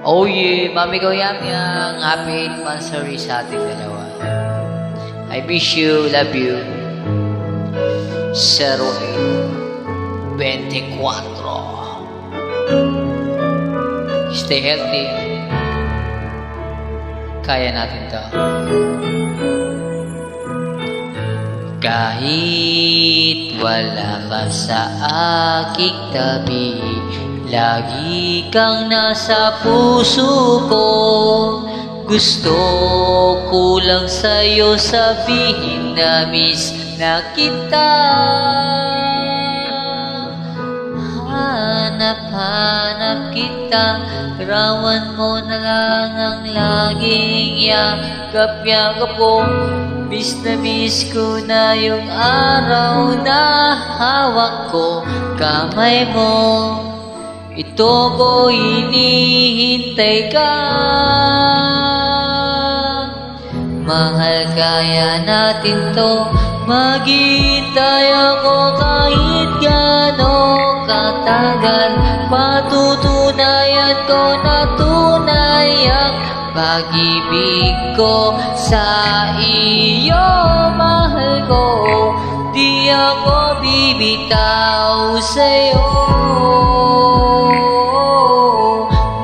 Oh yeah, Mami ko Yam Yang. Happy 8th anniversary sa ating dalawa. I miss you, love you. 08-24. Stay healthy. Kaya natin to. Kahit wala ka sa aking tabi, lagi kang nasa puso ko. Gusto ko lang sa'yo sabihin na miss na kita. Hanap-hanap kita, rawan mo na lang ang laging yakap-yakap ko. Miss na miss ko na yung araw na hawak ko kamay mo. Ito ko hinihintay ka. Mahal, kaya natin to. Maghihintay ako kahit gano'ng katagal. Patutunayan ko na tunay ang pag-ibig ko sa iyo. Mahal ko, di ako bibitaw sa'yo.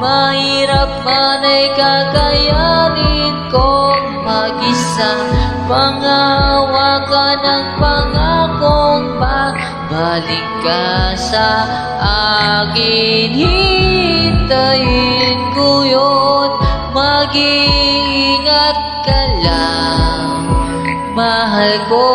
Mahirap man ay kakayanin kong mag-isa. Pangawa ka ng pangakong babalik ka sa akin. Hintayin ko yun. Mag-iingat ka lang, mahal ko.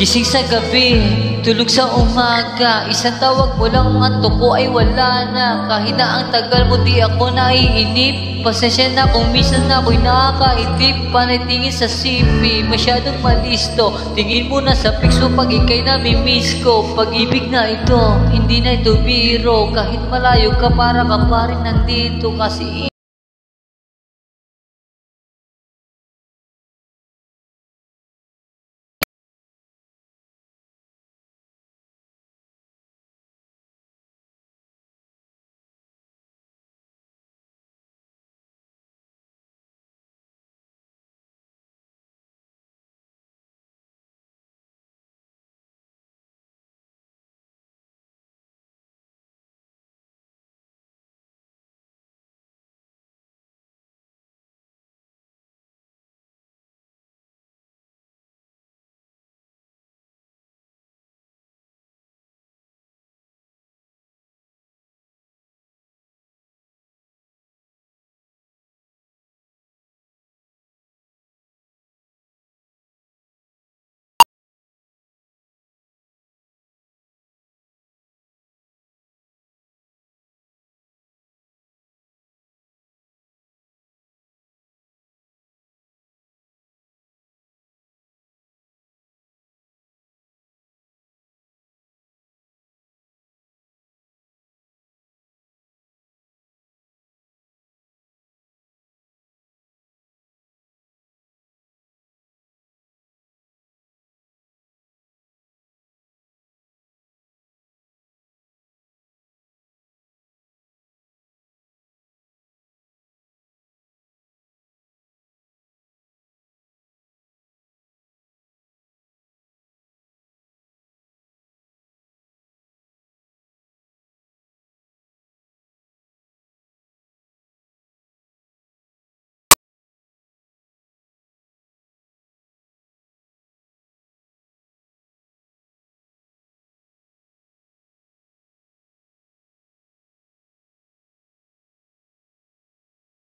Gising sa gabi, tulog sa umaga, isang tawag mo lang antok ko ay wala na. Kahit na ang tagal mo di ako naiinip. Pasensya na kung minsan na ako'y nakakaitip. Panay tingin sa CP, masyadong malisto. Tingin mo na sa pics mo pag ikay namimiss ko. Pag-ibig na ito, hindi na ito biro. Kahit malayo ka para ka pa rin nandito kasi